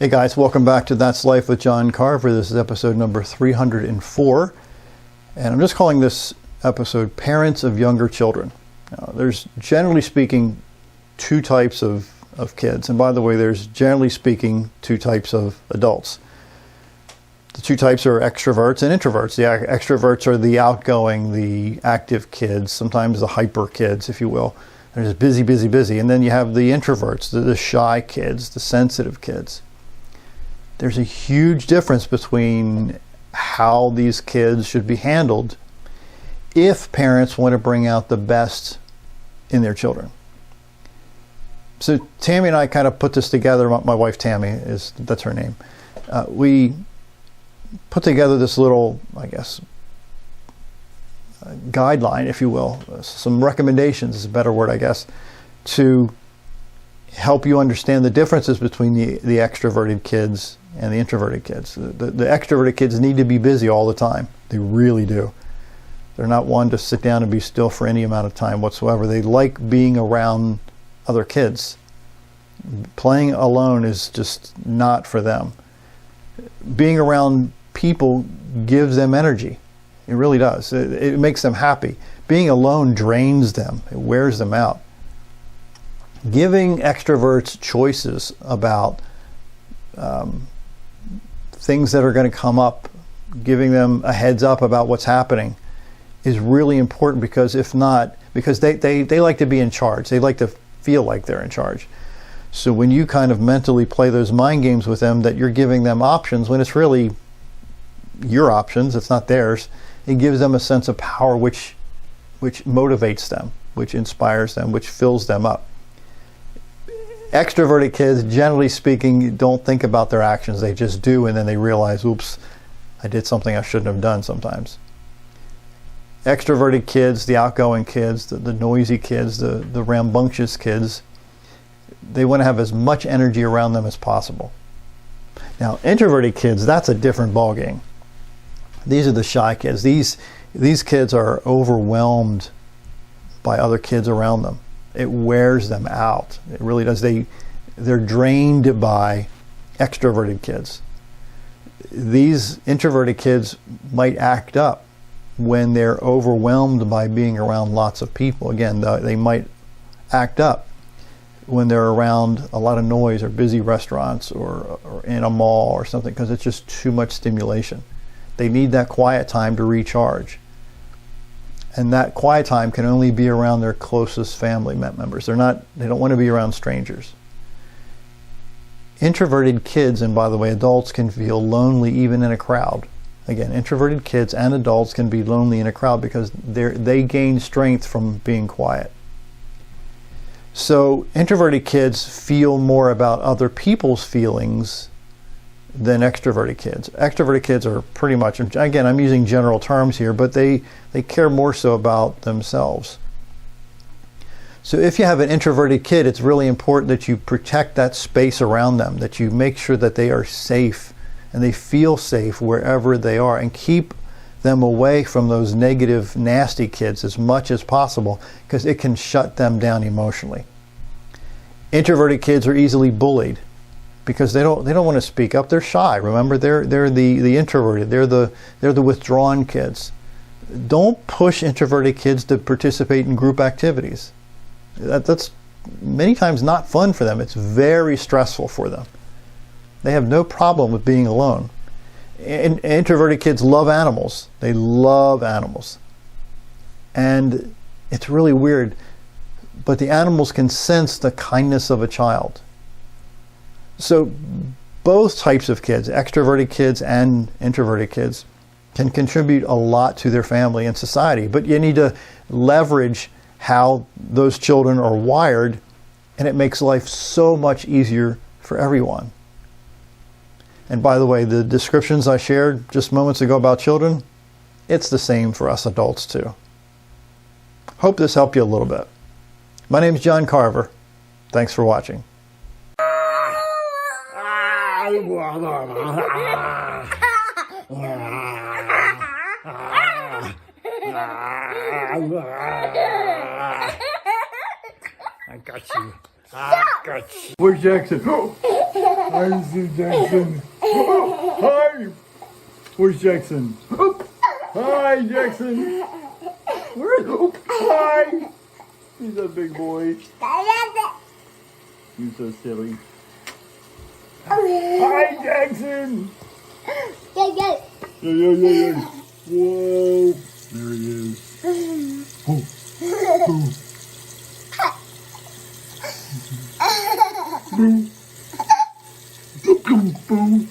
Hey guys, welcome back to That's Life with John Carver. This is episode number 304, and I'm just calling this episode Parents of Younger Children. Now, there's generally speaking two types of kids, and by the way, there's generally speaking two types of adults. The two types are extroverts and introverts. The extroverts are the outgoing, the active kids, sometimes the hyper kids, if you will. They're just busy, busy, busy. And then you have the introverts, the shy kids, the sensitive kids. There's a huge difference between how these kids should be handled if parents want to bring out the best in their children. So Tammy and I kind of put this together. My wife Tammy, that's her name. We put together this little, guideline, if you will, some recommendations is a better word, I guess, to help you understand the differences between the extroverted kids and the introverted kids. The extroverted kids need to be busy all the time. They really do. They're not one to sit down and be still for any amount of time whatsoever. They like being around other kids. Playing alone is just not for them. Being around people gives them energy. It really does. It makes them happy. Being alone drains them. It wears them out. Giving extroverts choices about things that are going to come up, giving them a heads up about what's happening is really important, because if not, because they like to be in charge. They like to feel like they're in charge. So when you kind of mentally play those mind games with them that you're giving them options when it's really your options, it's not theirs, it gives them a sense of power which motivates them, which inspires them, which fills them up. Extroverted kids, generally speaking, don't think about their actions. They just do, and then they realize, oops, I did something I shouldn't have done sometimes. Extroverted kids, the outgoing kids, the noisy kids, the rambunctious kids, they want to have as much energy around them as possible. Now, introverted kids, that's a different ballgame. These are the shy kids. These kids are overwhelmed by other kids around them. It wears them out. It really does. They're drained by extroverted kids. These introverted kids might act up when they're overwhelmed by being around lots of people. Again, they might act up when they're around a lot of noise or busy restaurants or in a mall or something, because it's just too much stimulation. They need that quiet time to recharge. And that quiet time can only be around their closest family members. They don't want to be around strangers. Introverted kids, and by the way, adults, can feel lonely even in a crowd. Again, introverted kids and adults can be lonely in a crowd because they gain strength from being quiet. So introverted kids feel more about other people's feelings than extroverted kids. Extroverted kids are pretty much, again, I'm using general terms here, but they care more so about themselves. So if you have an introverted kid, it's really important that you protect that space around them, that you make sure that they are safe and they feel safe wherever they are, and keep them away from those negative, nasty kids as much as possible, because it can shut them down emotionally. Introverted kids are easily bullied because they don't want to speak up. They're shy. Remember, they're the introverted. They're the withdrawn kids. Don't push introverted kids to participate in group activities. That's many times not fun for them. It's very stressful for them. They have no problem with being alone. And introverted kids love animals. They love animals. And it's really weird, but the animals can sense the kindness of a child. So both types of kids, extroverted kids and introverted kids, can contribute a lot to their family and society. But you need to leverage how those children are wired, and it makes life so much easier for everyone. And by the way, the descriptions I shared just moments ago about children, it's the same for us adults too. Hope this helped you a little bit. My name is John Carver. Thanks for watching. I got you. Where's Jackson? Hi, Mr. Jackson. Hi. Where's Jackson? Hi, Jackson. Where is? Hi. He's a big boy. You're so silly. Hi, Jackson. Yeah. Whoa. There he is. Oh. Oh. Boo. Boo.